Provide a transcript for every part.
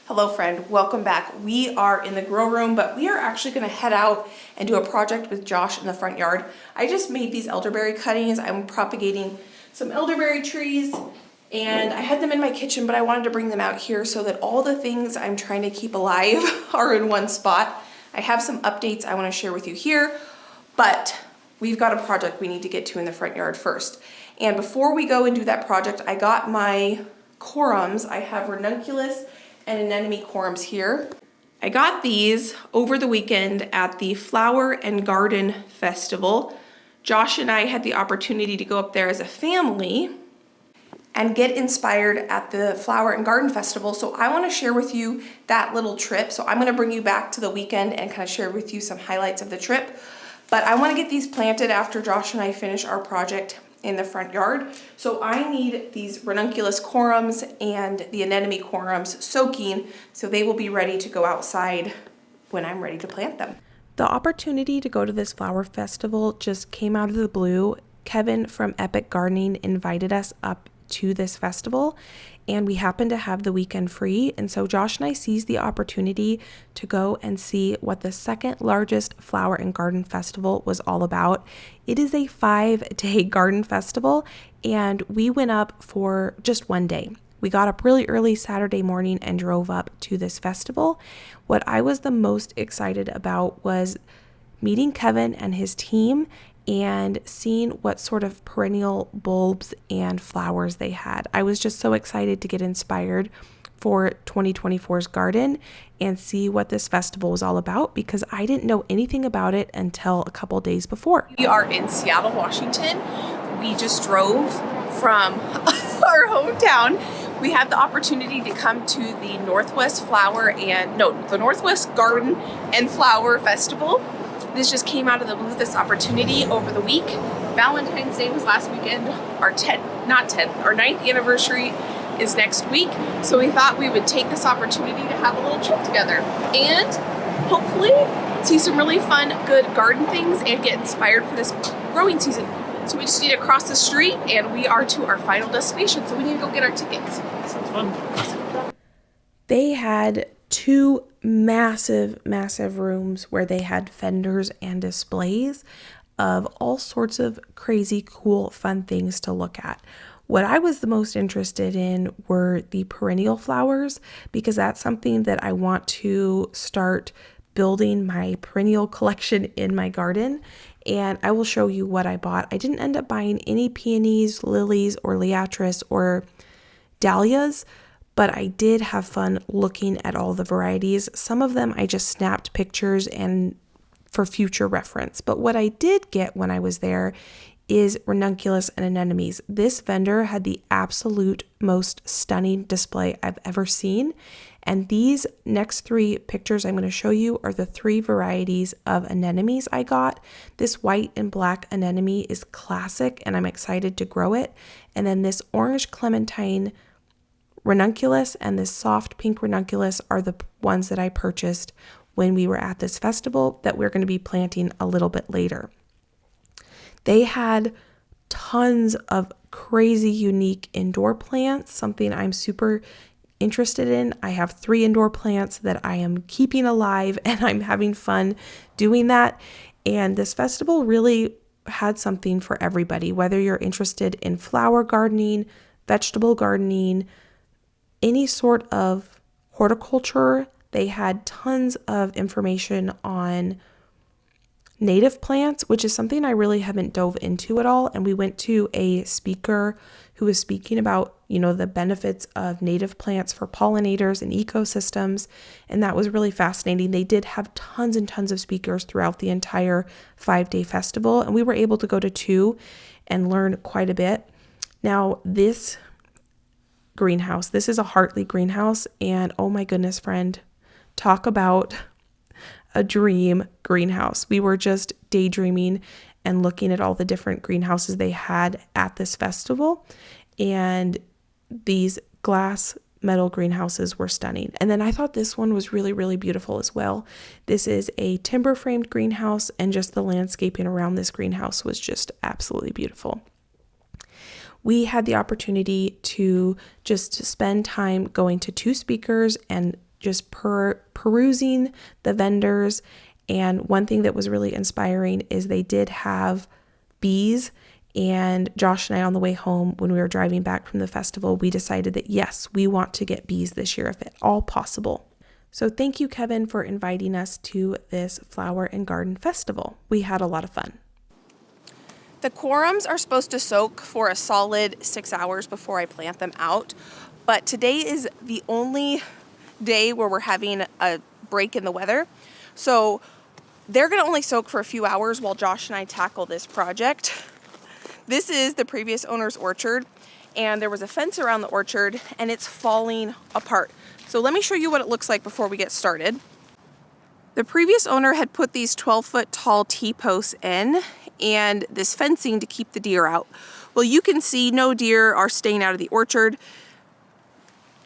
Hello friend, welcome back. We are in the grow room, but we are actually gonna head out and do a project with Josh in the front yard. I just made these elderberry cuttings. I'm propagating some elderberry trees and I had them in my kitchen, but I wanted to bring them out here so that all the things I'm trying to keep alive are in one spot. I have some updates I wanna share with you here, but we've got a project we need to get to in the front yard first. And before we go and do that project, I got my corms. I have ranunculus and anemone corms here. I got these over the weekend at the Flower and Garden Festival. Josh and I had the opportunity to go up there as a family and get inspired at the Flower and Garden Festival. So I want to share with you that little trip. So I'm going to bring you back to the weekend and kind of share with you some highlights of the trip. But I want to get these planted after Josh and I finish our project in the front yard. So I need these ranunculus corms and the anemone corms soaking so they will be ready to go outside when I'm ready to plant them. The opportunity to go to this flower festival just came out of the blue. Kevin from Epic Gardening invited us up to this festival and we happened to have the weekend free, and so Josh and I seized the opportunity to go and see what the second largest flower and garden festival was all about. It is a 5-day garden festival and we went up for just one day. We got up really early Saturday morning and drove up to this festival. What I was the most excited about was meeting Kevin and his team and seeing what sort of perennial bulbs and flowers they had. I was just so excited to get inspired for 2024's garden and see what this festival was all about because I didn't know anything about it until a couple days before. We are in Seattle, Washington. We just drove from our hometown. We had the opportunity to come to the Northwest Garden and Flower Festival. This just came out of the blue, this opportunity over the week. Valentine's Day was last weekend. Our 9th anniversary is next week. So we thought we would take this opportunity to have a little trip together and hopefully see some really fun, good garden things and get inspired for this growing season. So we just need to cross the street and we are to our final destination. So we need to go get our tickets. Sounds fun. Awesome. They had 2 massive rooms where they had vendors and displays of all sorts of crazy, cool, fun things to look at. What I was the most interested in were the perennial flowers because that's something that I want to start building my perennial collection in my garden. And I will show you what I bought. I didn't end up buying any peonies, lilies, or liatris or dahlias, but I did have fun looking at all the varieties. Some of them I just snapped pictures and for future reference. But what I did get when I was there is ranunculus and anemones. This vendor had the absolute most stunning display I've ever seen. And these next 3 pictures I'm going to show you are the 3 varieties of anemones I got. This white and black anemone is classic and I'm excited to grow it. And then this orange clementine ranunculus and this soft pink ranunculus are the ones that I purchased when we were at this festival that we're going to be planting a little bit later. They had tons of crazy unique indoor plants, something I'm super interested in. I have 3 indoor plants that I am keeping alive and I'm having fun doing that. And this festival really had something for everybody, whether you're interested in flower gardening, vegetable gardening, any sort of horticulture. They had tons of information on native plants, which is something I really haven't dove into at all. And we went to a speaker who was speaking about, the benefits of native plants for pollinators and ecosystems. And that was really fascinating. They did have tons and tons of speakers throughout the entire 5-day festival. And we were able to go to 2 and learn quite a bit. Now, this greenhouse, this is a Hartley greenhouse. And oh my goodness, friend, talk about a dream greenhouse. We were just daydreaming and looking at all the different greenhouses they had at this festival. And these glass metal greenhouses were stunning. And then I thought this one was really, really beautiful as well. This is a timber framed greenhouse and just the landscaping around this greenhouse was just absolutely beautiful. we had the opportunity to just spend time going to two speakers and just perusing the vendors. And one thing that was really inspiring is they did have bees. And Josh and I, on the way home, when we were driving back from the festival, we decided that yes, we want to get bees this year if at all possible. So thank you, Kevin, for inviting us to this flower and garden festival. We had a lot of fun. The corms are supposed to soak for a solid 6 hours before I plant them out, but today is the only day where we're having a break in the weather. So they're going to only soak for a few hours while Josh and I tackle this project. This is the previous owner's orchard, and there was a fence around the orchard, and it's falling apart. So let me show you what it looks like before we get started. The previous owner had put these 12-foot tall T-posts in and this fencing to keep the deer out. Well, you can see no deer are staying out of the orchard.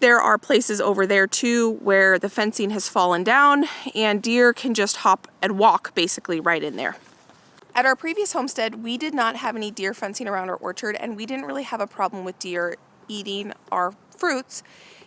There are places over there too where the fencing has fallen down and deer can just hop and walk basically right in there. At our previous homestead, we did not have any deer fencing around our orchard, and we didn't really have a problem with deer eating our fruits,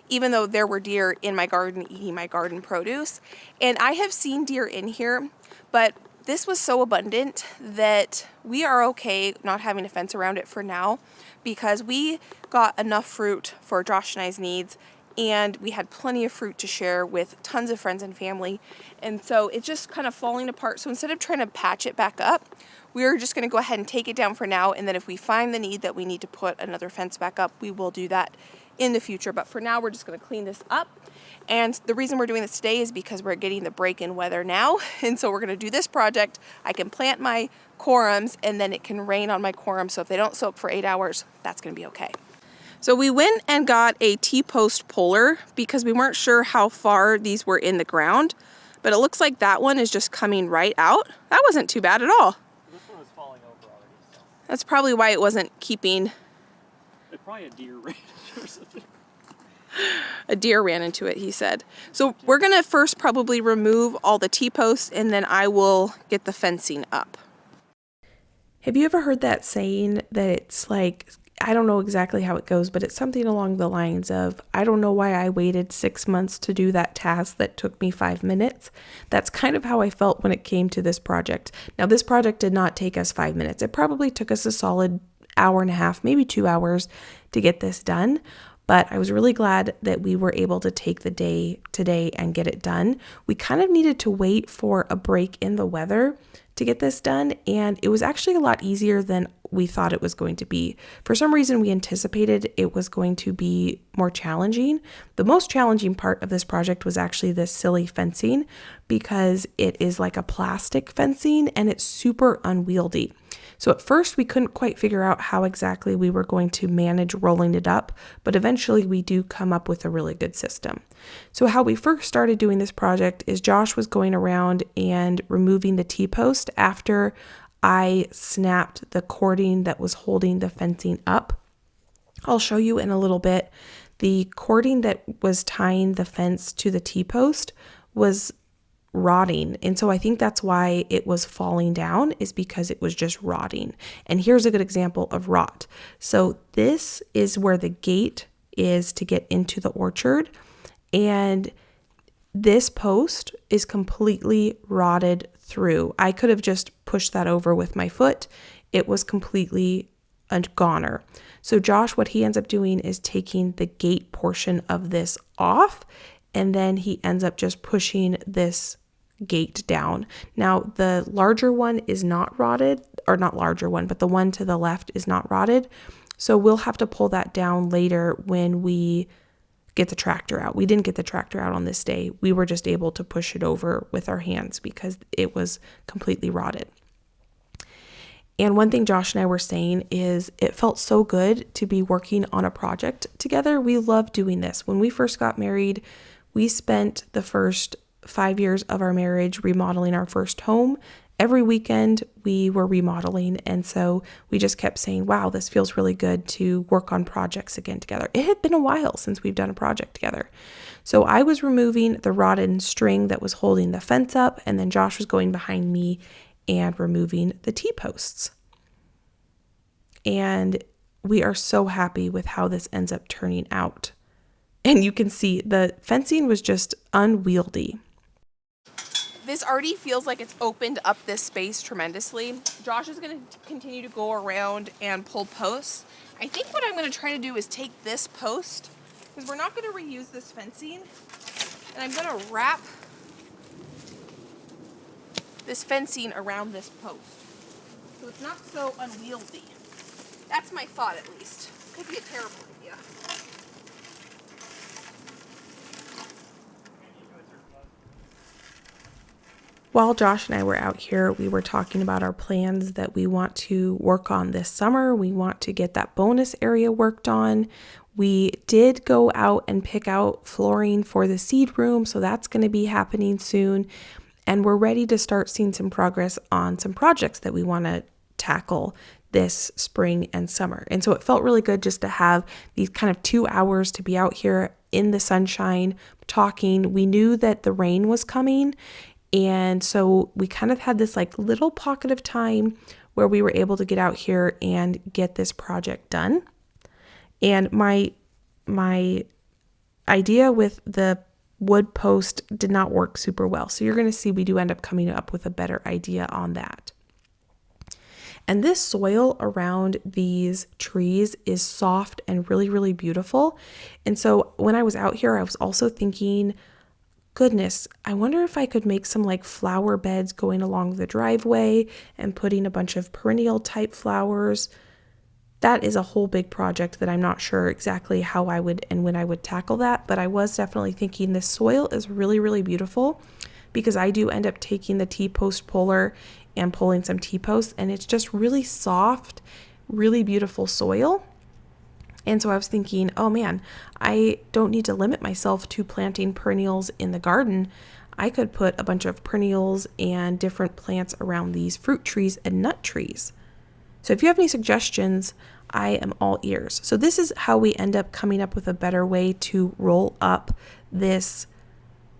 even though there were deer in my garden eating my garden produce. And I have seen deer in here, but this was so abundant that we are okay not having a fence around it for now, because we got enough fruit for Josh and I's needs, and we had plenty of fruit to share with tons of friends and family. And so it's just kind of falling apart. So instead of trying to patch it back up, we're just going to go ahead and take it down for now. And then if we find the need that we need to put another fence back up, we will do that in the future. But for now, we're just going to clean this up. And the reason we're doing this today is because we're getting the break in weather now. And so we're going to do this project. I can plant my corums, and then it can rain on my corums. So if they don't soak for 8 hours, that's going to be okay. So we went and got a T-post puller because we weren't sure how far these were in the ground, but it looks like that one is just coming right out. That wasn't too bad at all. This one was falling over already. So. That's probably why it wasn't keeping. Probably a deer ran into it or something. A deer ran into it, he said. So we're gonna first probably remove all the T-posts, and then I will get the fencing up. Have you ever heard that saying that it's like, I don't know exactly how it goes, but it's something along the lines of, I don't know why I waited 6 months to do that task that took me 5 minutes. That's kind of how I felt when it came to this project. Now, this project did not take us 5 minutes. It probably took us a solid hour and a half, maybe 2 hours to get this done. But I was really glad that we were able to take the day today and get it done. We kind of needed to wait for a break in the weather to get this done, and it was actually a lot easier than we thought it was going to be. For some reason, we anticipated it was going to be more challenging. The most challenging part of this project was actually this silly fencing, because it is like a plastic fencing and it's super unwieldy. So at first we couldn't quite figure out how exactly we were going to manage rolling it up, but eventually we do come up with a really good system. So how we first started doing this project is Josh was going around and removing the T-post after I snapped the cording that was holding the fencing up. I'll show you in a little bit. The cording that was tying the fence to the T-post was rotting, and so I think that's why it was falling down, is because it was just rotting. And here's a good example of rot. So this is where the gate is to get into the orchard, and this post is completely rotted through. I could have just pushed that over with my foot. It was completely a goner. So Josh, what he ends up doing is taking the gate portion of this off, and then he ends up just pushing this gate down. Now the larger one is not rotted, or not larger one, but the one to the left is not rotted. So we'll have to pull that down later when we get the tractor out. We didn't get the tractor out on this day. We were just able to push it over with our hands because it was completely rotted. And one thing Josh and I were saying is it felt so good to be working on a project together. We love doing this. When we first got married, we spent the first 5 years of our marriage remodeling our first home. Every weekend we were remodeling, and so we just kept saying, wow, this feels really good to work on projects again together. It had been a while since we've done a project together. So I was removing the rotted string that was holding the fence up, and then Josh was going behind me and removing the T-posts. And we are so happy with how this ends up turning out. And you can see the fencing was just unwieldy. This already feels like it's opened up this space tremendously. Josh is going to continue to go around and pull posts. I think what I'm going to try to do is take this post, because we're not going to reuse this fencing, and I'm going to wrap this fencing around this post, so it's not so unwieldy. That's my thought, at least. Could be a terrible idea. While Josh and I were out here, we were talking about our plans that we want to work on this summer. We want to get that bonus area worked on. We did go out and pick out flooring for the seed room, so that's going to be happening soon. And we're ready to start seeing some progress on some projects that we want to tackle this spring and summer. And so it felt really good just to have these kind of 2 hours to be out here in the sunshine talking. We knew that the rain was coming, and so we kind of had this like little pocket of time where we were able to get out here and get this project done. And my idea with the wood post did not work super well. So you're going to see we do end up coming up with a better idea on that. And this soil around these trees is soft and really, really beautiful. And so when I was out here, I was also thinking, goodness, I wonder if I could make some like flower beds going along the driveway and putting a bunch of perennial type flowers. That is a whole big project that I'm not sure exactly how I would and when I would tackle that, but I was definitely thinking this soil is really, really beautiful, because I do end up taking the T-post puller and pulling some T-posts, and it's just really soft, really beautiful soil. And so I was thinking, oh man, I don't need to limit myself to planting perennials in the garden. I could put a bunch of perennials and different plants around these fruit trees and nut trees. So if you have any suggestions, I am all ears. So this is how we end up coming up with a better way to roll up this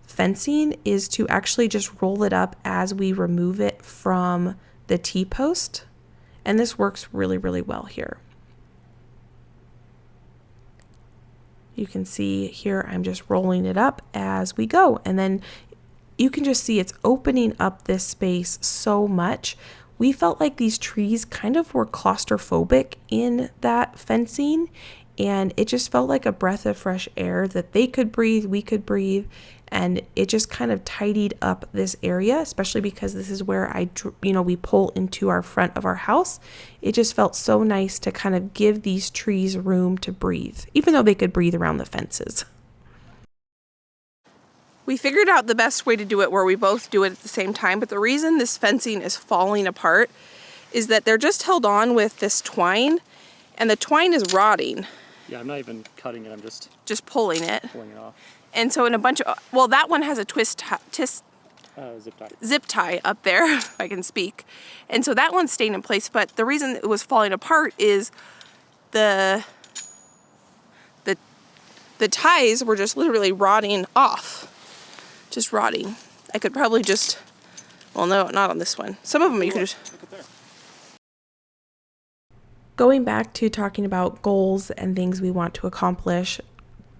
fencing, is to actually just roll it up as we remove it from the T-post. And this works really, really well here. You can see here I'm just rolling it up as we go. And then you can just see it's opening up this space so much. We felt like these trees kind of were claustrophobic in that fencing, and it just felt like a breath of fresh air that they could breathe, we could breathe, and it just kind of tidied up this area, especially because this is where we pull into our front of our house. It just felt so nice to kind of give these trees room to breathe, even though they could breathe around the fences. We figured out the best way to do it where we both do it at the same time, but the reason this fencing is falling apart is that they're just held on with this twine, and the twine is rotting. Yeah, I'm not even cutting it, I'm just pulling it. pulling it off. And so in a bunch of, well, that one has a zip tie up there, if I can speak. And so that one's staying in place, but the reason it was falling apart is the ties were just literally rotting off. Just rotting. I could probably just, well, no, not on this one. Some of them you could just. Going back to talking about goals and things we want to accomplish,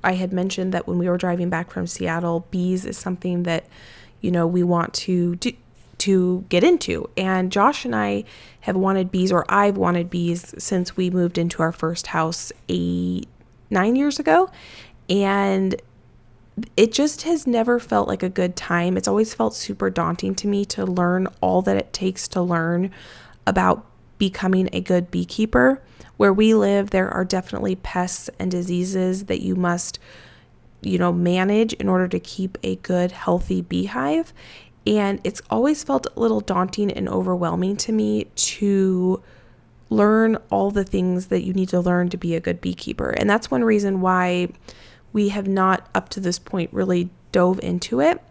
I had mentioned that when we were driving back from Seattle, bees is something that, we want to get into. And Josh and I have wanted bees, or I've wanted bees since we moved into our first house 9 years ago. And it just has never felt like a good time. It's always felt super daunting to me to learn all that it takes to learn about becoming a good beekeeper. Where we live, there are definitely pests and diseases that you must, manage in order to keep a good, healthy beehive. And it's always felt a little daunting and overwhelming to me to learn all the things that you need to learn to be a good beekeeper. And that's one reason why we have not, up to this point, really dove into it.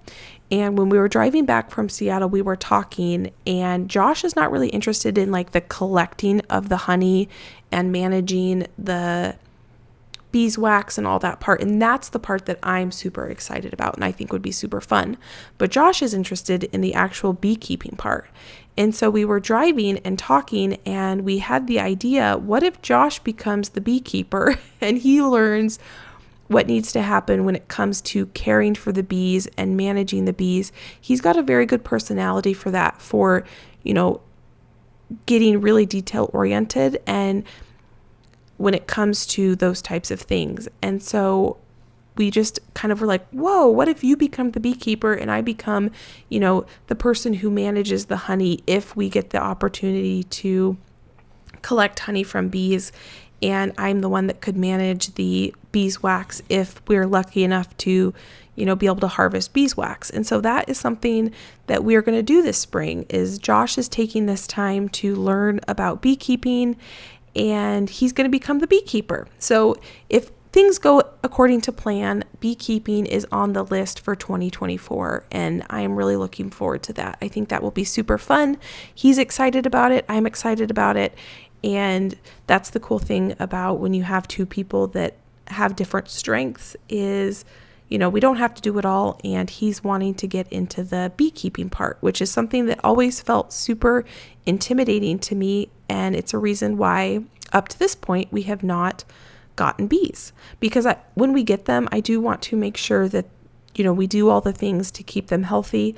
And when we were driving back from Seattle, we were talking, and Josh is not really interested in like the collecting of the honey and managing the beeswax and all that part. And that's the part that I'm super excited about and I think would be super fun. But Josh is interested in the actual beekeeping part. And so we were driving and talking, and we had the idea, what if Josh becomes the beekeeper and he learns what needs to happen when it comes to caring for the bees and managing the bees. He's got a very good personality for that, for, getting really detail oriented and when it comes to those types of things. And so we just kind of were like, whoa, what if you become the beekeeper and I become, the person who manages the honey if we get the opportunity to collect honey from bees, and I'm the one that could manage the beeswax if we're lucky enough to, be able to harvest beeswax. And so that is something that we are going to do this spring. Is Josh is taking this time to learn about beekeeping, and he's going to become the beekeeper. So if things go according to plan, beekeeping is on the list for 2024, and I am really looking forward to that. I think that will be super fun. He's excited about it. I'm excited about it. And that's the cool thing about when you have two people that have different strengths is, we don't have to do it all. And he's wanting to get into the beekeeping part, which is something that always felt super intimidating to me. And it's a reason why up to this point, we have not gotten bees, because when we get them, I do want to make sure that, we do all the things to keep them healthy.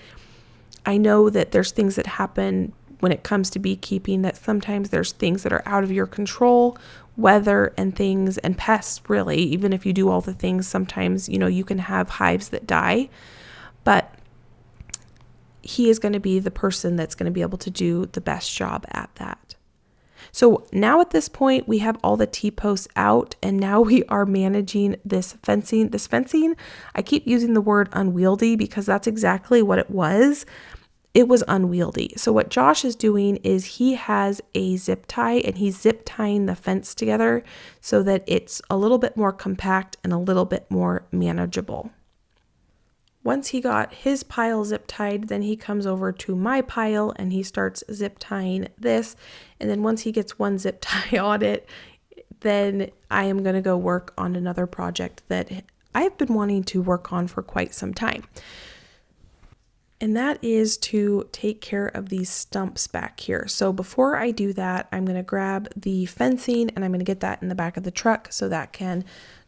I know that there's things that happen when it comes to beekeeping, that sometimes there's things that are out of your control, weather and things and pests, really. Even if you do all the things, sometimes, you can have hives that die, but he is going to be the person that's going to be able to do the best job at that. So now at this point, we have all the T-posts out, and now we are managing this fencing. This fencing, I keep using the word unwieldy because that's exactly what it was. It was unwieldy. So what Josh is doing is he has a zip tie, and he's zip tying the fence together so that it's a little bit more compact and a little bit more manageable. Once he got his pile zip tied, then he comes over to my pile and he starts zip tying this. And then once he gets one zip tie on it, then I am going to go work on another project that I've been wanting to work on for quite some time. And that is to take care of these stumps back here. So before I do that, I'm going to grab the fencing and I'm going to get that in the back of the truck so that can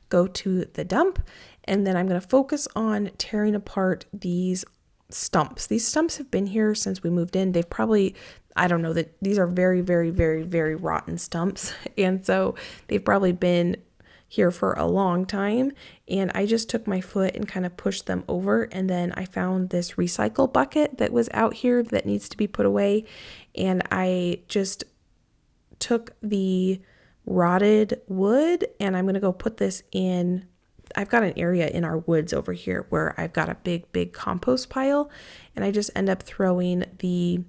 go to the dump. And then I'm going to focus on tearing apart these stumps. These stumps have been here since we moved in. They've probably, I don't know, that these are very, very, very, very rotten stumps. And so they've probably been here for a long time, and I just took my foot and kind of pushed them over, and then I found this recycle bucket that was out here that needs to be put away, and I just took the rotted wood and I'm going to go put this in. I've got an area in our woods over here where I've got a big compost pile, and I just end up throwing the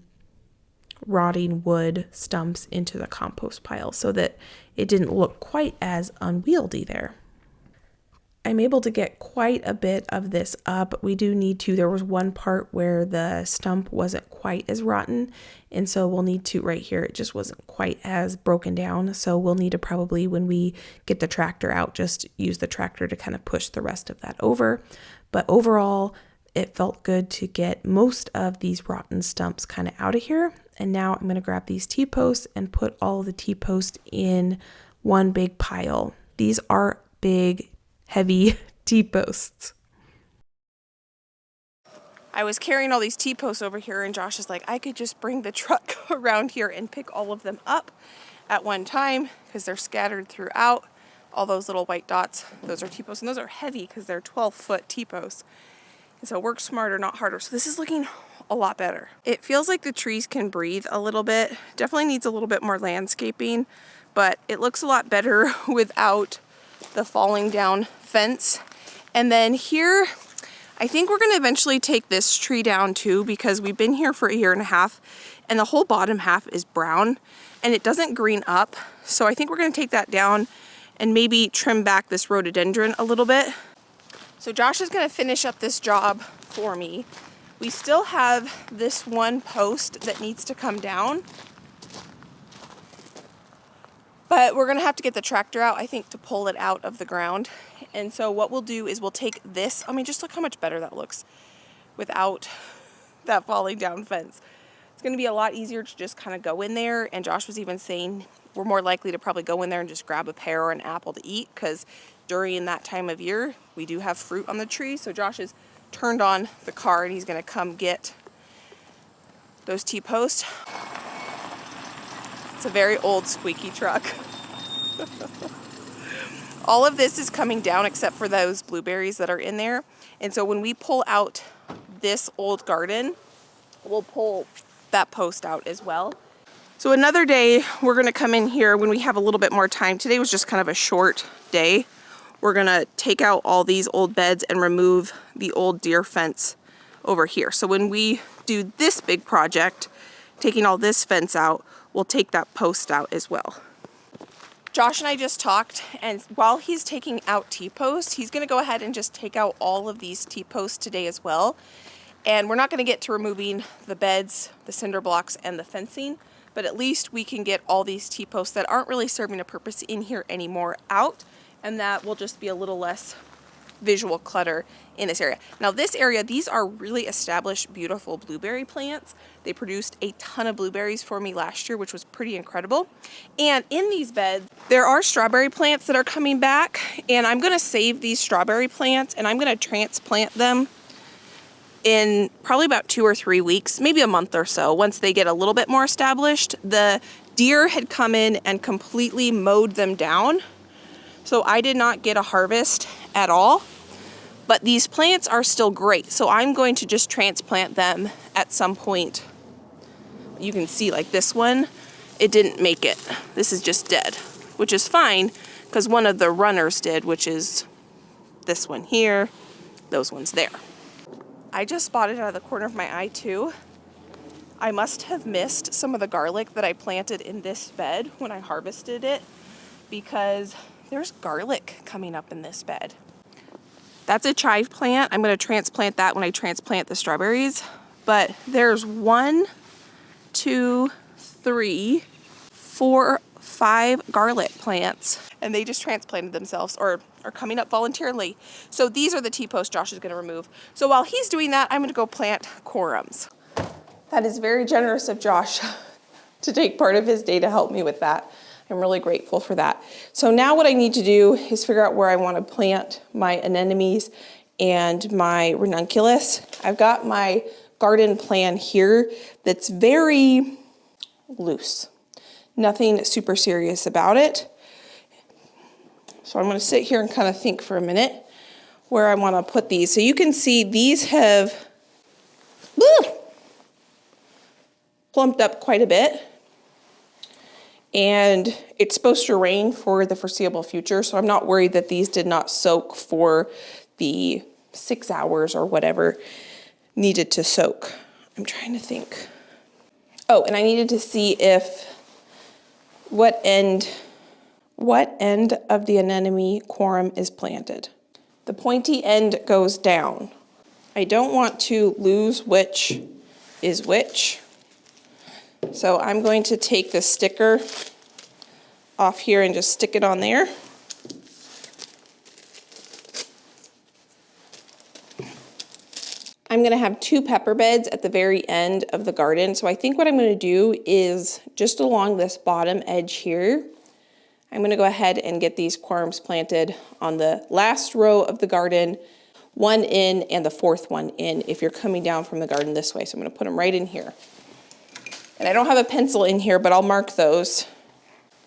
rotting wood stumps into the compost pile so that it didn't look quite as unwieldy there. I'm able to get quite a bit of this up. We do need to, there was one part where the stump wasn't quite as rotten, and so we'll need to, right here, it just wasn't quite as broken down, so we'll need to probably, when we get the tractor out, just use the tractor to kind of push the rest of that over. But overall, it felt good to get most of these rotten stumps kind of out of here. And now I'm going to grab these T-posts and put all of the T-posts in one big pile. These are big, heavy T-posts. I was carrying all these T-posts over here, and Josh is like, I could just bring the truck around here and pick all of them up at one time because they're scattered throughout. All those little white dots, those are T-posts, and those are heavy because they're 12-foot T-posts. And so work smarter, not harder. So this is looking a lot better. It feels like the trees can breathe a little bit. Definitely needs a little bit more landscaping, but it looks a lot better without the falling down fence. And then here, I think we're going to eventually take this tree down too, because we've been here for a year and a half and the whole bottom half is brown and it doesn't green up. So I think we're going to take that down and maybe trim back this rhododendron a little bit. So Josh is going to finish up this job for me. We still have this one post that needs to come down, but we're going to have to get the tractor out, I think, to pull it out of the ground. And so what we'll do is we'll take this. I mean, just look how much better that looks without that falling down fence. It's going to be a lot easier to just kind of go in there. And Josh was even saying we're more likely to probably go in there and just grab a pear or an apple to eat, because during that time of year, we do have fruit on the tree. So Josh has turned on the car and he's gonna come get those T-posts. It's a very old squeaky truck. All of this is coming down except for those blueberries that are in there. And so when we pull out this old garden, we'll pull that post out as well. So another day, we're gonna come in here when we have a little bit more time. Today was just kind of a short day. We're gonna take out all these old beds and remove the old deer fence over here. So when we do this big project, taking all this fence out, we'll take that post out as well. Josh and I just talked, and while he's taking out T-posts, he's gonna go ahead and just take out all of these T-posts today as well. And we're not gonna get to removing the beds, the cinder blocks, and the fencing, but at least we can get all these T-posts that aren't really serving a purpose in here anymore out, and that will just be a little less visual clutter in this area. Now this area, these are really established, beautiful blueberry plants. They produced a ton of blueberries for me last year, which was pretty incredible. And in these beds, there are strawberry plants that are coming back, and I'm gonna save these strawberry plants and I'm gonna transplant them in probably about 2 or 3 weeks, maybe a month or so, once they get a little bit more established. The deer had come in and completely mowed them down, so I did not get a harvest at all, but these plants are still great. So I'm going to just transplant them at some point. You can see like this one, it didn't make it. This is just dead, which is fine because one of the runners did, which is this one here, those ones there. I just spotted out of the corner of my eye too. I must have missed some of the garlic that I planted in this bed when I harvested it, because there's garlic coming up in this bed. That's a chive plant. I'm going to transplant that when I transplant the strawberries. But there's 1, 2, 3, 4, 5 garlic plants, and they just transplanted themselves or are coming up voluntarily. So these are the T-posts Josh is going to remove. So while he's doing that, I'm going to go plant corms. That is very generous of Josh to take part of his day to help me with that. I'm really grateful for that. So now what I need to do is figure out where I want to plant my anemones and my ranunculus. I've got my garden plan here that's very loose. Nothing super serious about it. So I'm going to sit here and kind of think for a minute where I want to put these. So you can see these have plumped up quite a bit. And it's supposed to rain for the foreseeable future, so I'm not worried that these did not soak for the 6 hours or whatever needed to soak. I'm trying to think. Oh, and I needed to see if what end of the anemone corm is planted. The pointy end goes down. I don't want to lose which is which. So I'm going to take the sticker off here and just stick it on there. I'm going to have 2 pepper beds at the very end of the garden. So I think what I'm going to do is just along this bottom edge here, I'm going to go ahead and get these corms planted on the last row of the garden, 1 in and the 4th one in if you're coming down from the garden this way. So I'm going to put them right in here. And I don't have a pencil in here, but I'll mark those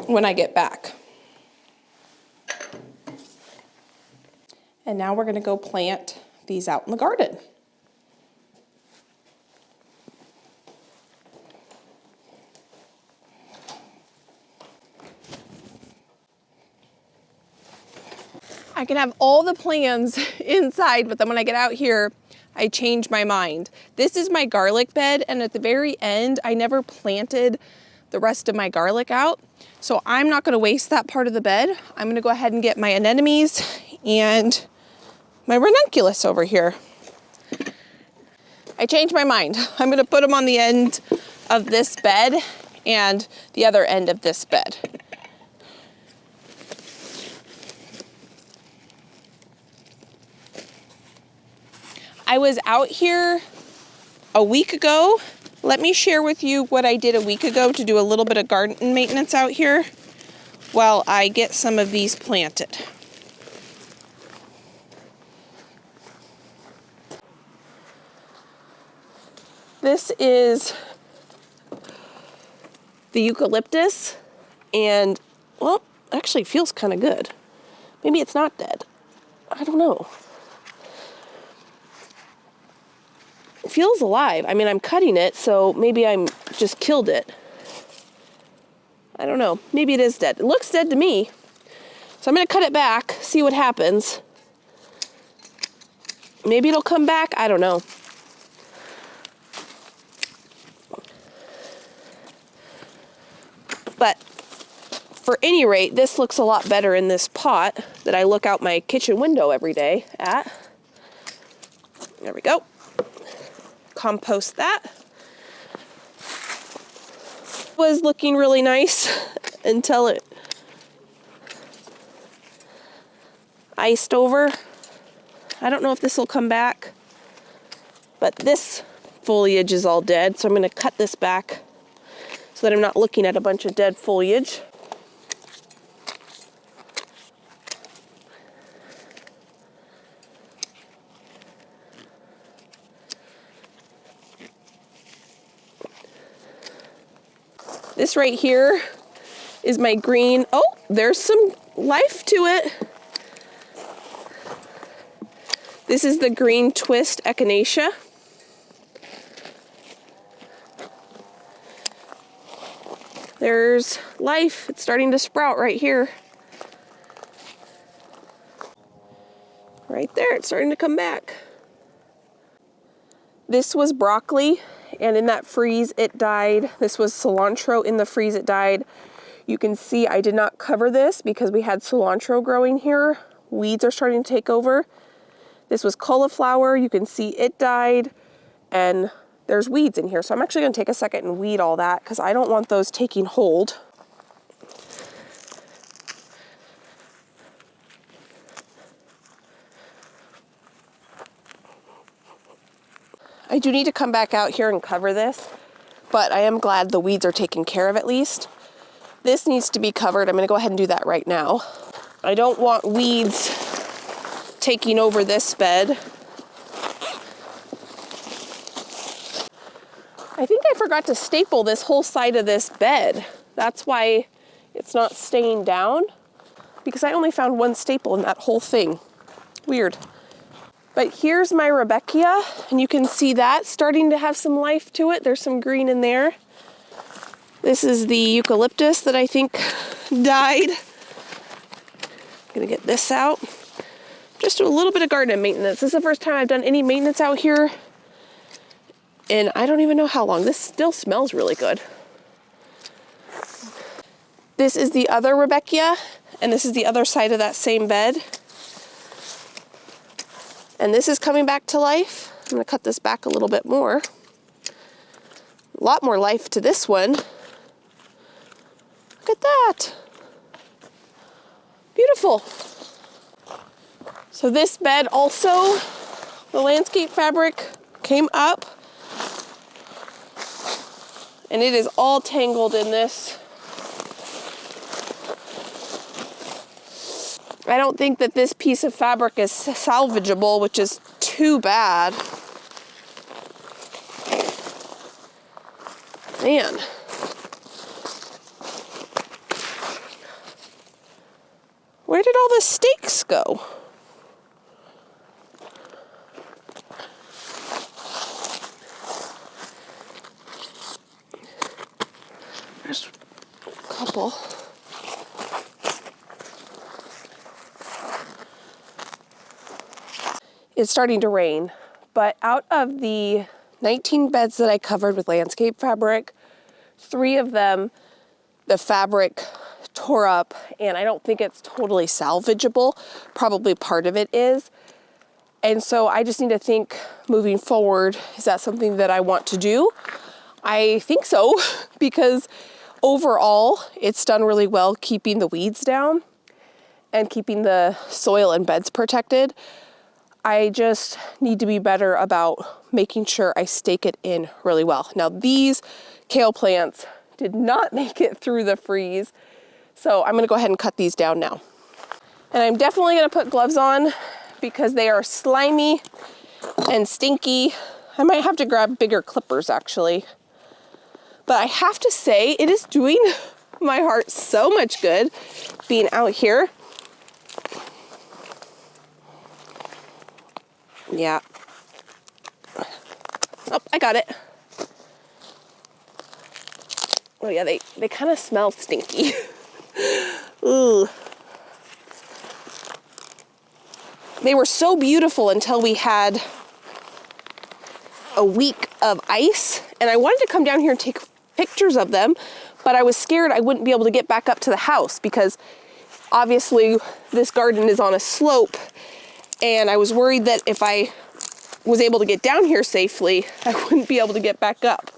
when I get back. And now we're going to go plant these out in the garden. I can have all the plans inside, but then when I get out here, I change my mind. This is my garlic bed, and at the very end, I never planted the rest of my garlic out. So I'm not gonna waste that part of the bed. I'm gonna go ahead and get my anemones and my ranunculus over here. I changed my mind. I'm gonna put them on the end of this bed and the other end of this bed. I was out here a week ago. Let me share with you what I did a week ago to do a little bit of garden maintenance out here while I get some of these planted. This is the eucalyptus, and well, actually feels kind of good. Maybe it's not dead. I don't know. It feels alive. I mean, I'm cutting it, so maybe I'm just killed it. I don't know. Maybe it is dead. It looks dead to me. So I'm gonna cut it back, see what happens. Maybe it'll come back. I don't know. But for any rate, this looks a lot better in this pot that I look out my kitchen window every day at. There we go. Compost that. Was looking really nice until it iced over. I don't know if this will come back, but this foliage is all dead, so I'm going to cut this back so that I'm not looking at a bunch of dead foliage. This right here is my green. Oh, there's some life to it. This is the green twist echinacea. There's life. It's starting to sprout right here. Right there, it's starting to come back. This was broccoli, and in that freeze it died. This was cilantro. In the freeze it died. You can see I did not cover this because we had cilantro growing here. Weeds are starting to take over. This was cauliflower. You can see it died, and there's weeds in here. So I'm actually going to take a second and weed all that because I don't want those taking hold. I do need to come back out here and cover this, but I am glad the weeds are taken care of at least. This needs to be covered. I'm going to go ahead and do that right now. I don't want weeds taking over this bed. I think I forgot to staple this whole side of this bed. That's why it's not staying down, because I only found one staple in that whole thing. Weird. But here's my Rudbeckia, and you can see that starting to have some life to it. There's some green in there. This is the eucalyptus that I think died. I'm gonna get this out. Just do a little bit of garden maintenance. This is the first time I've done any maintenance out here, and I don't even know how long. This still smells really good. This is the other Rudbeckia, and this is the other side of that same bed. And this is coming back to life. I'm gonna cut this back a little bit more. A lot more life to this one. Look at that. Beautiful. So this bed also, the landscape fabric came up, and it is all tangled in this. I don't think that this piece of fabric is salvageable, which is too bad. Man. Where did all the stakes go? There's a couple. It's starting to rain, but out of the 19 beds that I covered with landscape fabric, 3 of them, the fabric tore up, and I don't think it's totally salvageable. Probably part of it is. And so I just need to think moving forward, is that something that I want to do? I think so, because overall it's done really well keeping the weeds down and keeping the soil and beds protected. I just need to be better about making sure I stake it in really well. Now these kale plants did not make it through the freeze, so I'm gonna go ahead and cut these down now. And I'm definitely gonna put gloves on because they are slimy and stinky. I might have to grab bigger clippers actually. But I have to say, it is doing my heart so much good being out here. Yeah. Oh, I got it. Oh yeah, they kind of smell stinky. Ooh. They were so beautiful until we had a week of ice, and I wanted to come down here and take pictures of them, but I was scared I wouldn't be able to get back up to the house because obviously this garden is on a slope, and I was worried that if I was able to get down here safely, I wouldn't be able to get back up.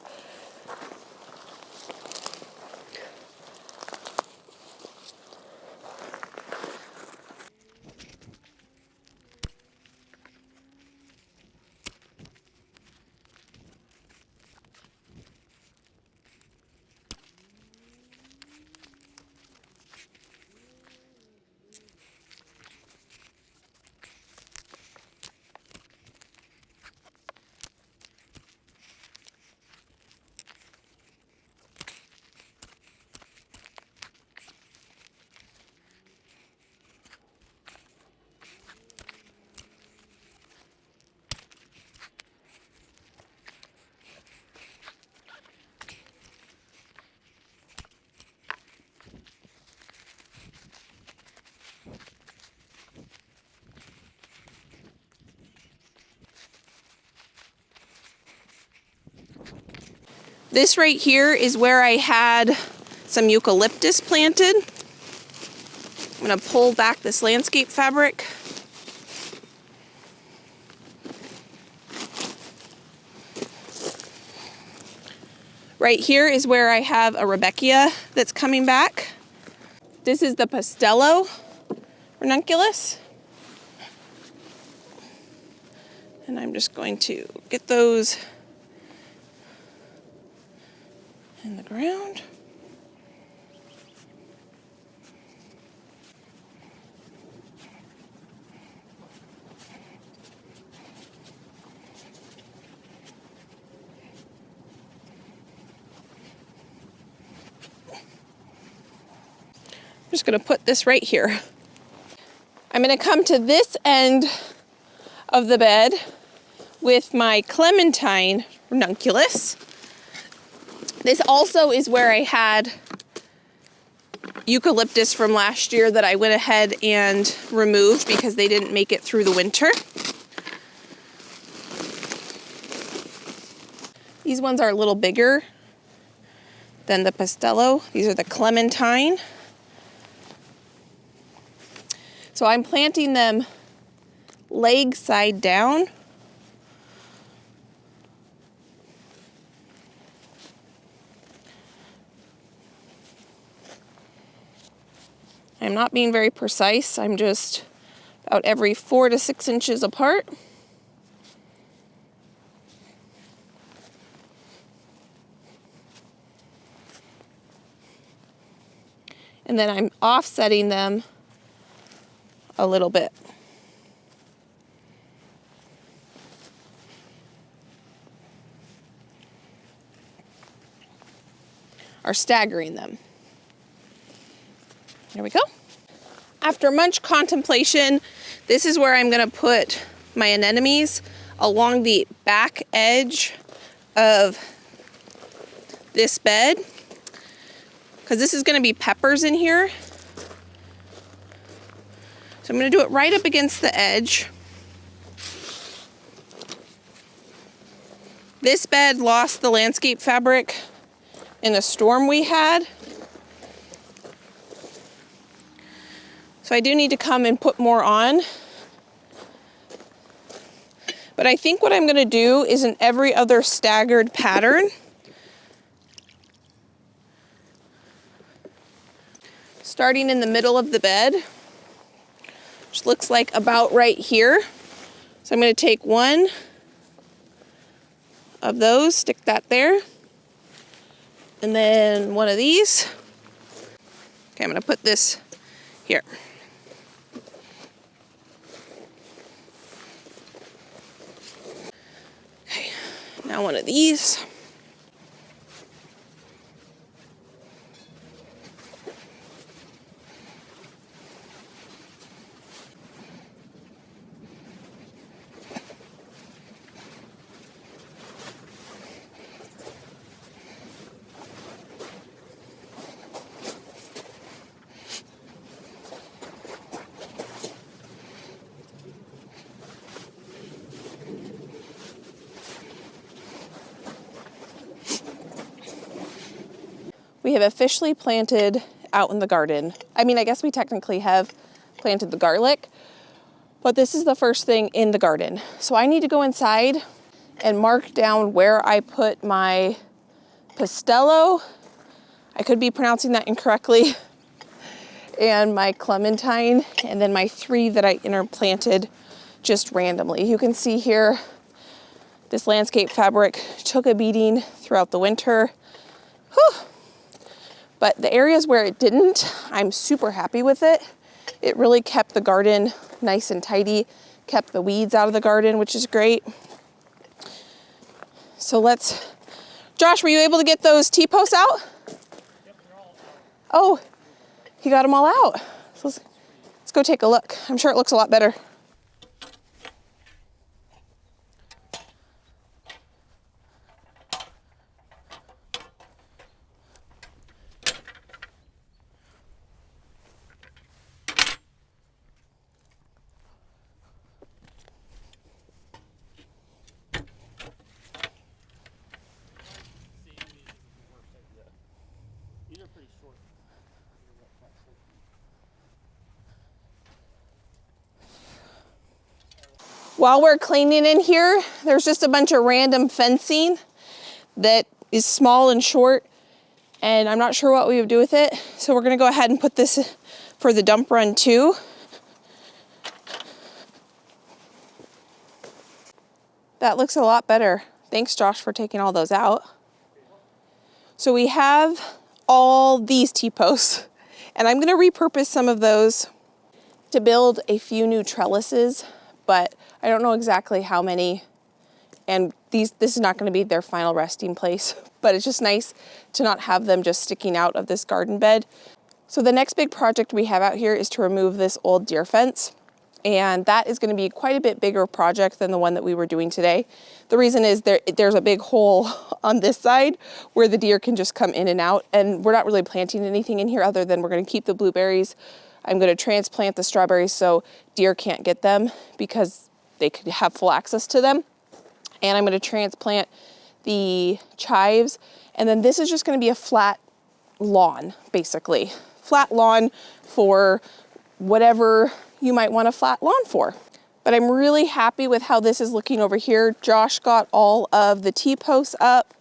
This right here is where I had some eucalyptus planted. I'm gonna pull back this landscape fabric. Right here is where I have a Rebeckia that's coming back. This is the Pastello ranunculus. And I'm just going to get those in the ground. I'm just going to put this right here. I'm going to come to this end of the bed with my clementine ranunculus. This also is where I had eucalyptus from last year that I went ahead and removed because they didn't make it through the winter. These ones are a little bigger than the Pastello. These are the clementine. So I'm planting them leg side down. I'm not being very precise. I'm just about every 4 to 6 inches apart. And then I'm offsetting them a little bit. Or staggering them. There we go. After much contemplation, this is where I'm going to put my anemones along the back edge of this bed, because this is going to be peppers in here. So I'm going to do it right up against the edge. This bed lost the landscape fabric in a storm we had. So I do need to come and put more on. But I think what I'm going to do is an every other staggered pattern. Starting in the middle of the bed, which looks like about right here. So I'm going to take one of those, stick that there, and then one of these. Okay, I'm going to put this here. Okay. Now one of these. We have officially planted out in the garden. I mean, I guess we technically have planted the garlic, but this is the first thing in the garden. So I need to go inside and mark down where I put my pistello. I could be pronouncing that incorrectly. And my clementine, and then my 3 that I interplanted just randomly. You can see here, this landscape fabric took a beating throughout the winter. Whew. But the areas where it didn't, I'm super happy with it. It really kept the garden nice and tidy, kept the weeds out of the garden, which is great. So Josh, were you able to get those T-posts out? Yep, they're all out. Oh, he got them all out. So let's go take a look. I'm sure it looks a lot better. These are pretty short. While we're cleaning in here, there's just a bunch of random fencing that is small and short, and I'm not sure what we would do with it. So we're gonna go ahead and put this for the dump run too. That looks a lot better. Thanks, Josh, for taking all those out. So we have all these T-posts, and I'm gonna repurpose some of those to build a few new trellises, but I don't know exactly how many, and this is not gonna be their final resting place, but it's just nice to not have them just sticking out of this garden bed. So the next big project we have out here is to remove this old deer fence, and that is gonna be quite a bit bigger project than the one that we were doing today. The reason is there's a big hole on this side where the deer can just come in and out, and we're not really planting anything in here other than we're gonna keep the blueberries. I'm gonna transplant the strawberries so deer can't get them because they could have full access to them. And I'm gonna transplant the chives. And then this is just gonna be a flat lawn, basically. Flat lawn for whatever you might want a flat lawn for. But I'm really happy with how this is looking over here. Josh got all of the T-posts up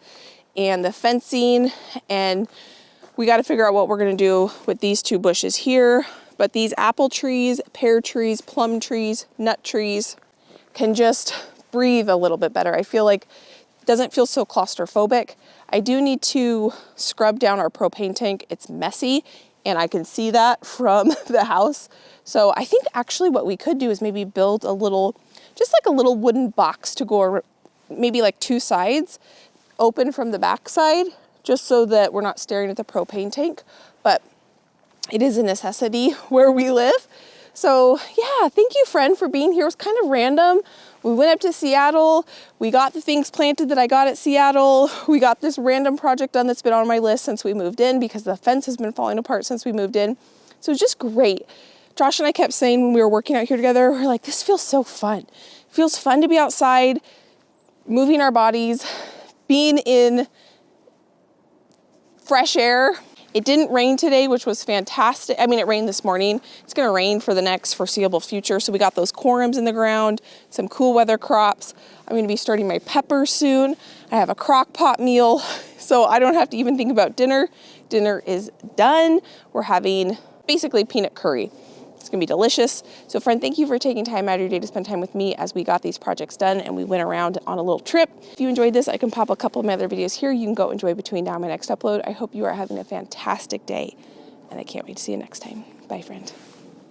and the fencing, and we gotta figure out what we're gonna do with these 2 bushes here. But these apple trees, pear trees, plum trees, nut trees can just breathe a little bit better. I feel like it doesn't feel so claustrophobic. I do need to scrub down our propane tank. It's messy, and I can see that from the house. So I think actually what we could do is maybe build a little, just like a little wooden box to go, maybe like 2 sides, open from the back side, just so that we're not staring at the propane tank. But it is a necessity where we live. So yeah, thank you, friend, for being here. It was kind of random. We went up to Seattle. We got the things planted that I got at Seattle. We got this random project done that's been on my list since we moved in because the fence has been falling apart since we moved in. So it's just great. Josh and I kept saying when we were working out here together, we're like, this feels so fun. It feels fun to be outside, moving our bodies, being in fresh air. It didn't rain today, which was fantastic. I mean, it rained this morning. It's gonna rain for the next foreseeable future. So we got those corms in the ground, some cool weather crops. I'm gonna be starting my peppers soon. I have a crock pot meal, so I don't have to even think about dinner. Dinner is done. We're having basically peanut curry. It's gonna be delicious. So friend, thank you for taking time out of your day to spend time with me as we got these projects done and we went around on a little trip. If you enjoyed this, I can pop a couple of my other videos here. You can go enjoy between now and my next upload. I hope you are having a fantastic day and I can't wait to see you next time. Bye, friend.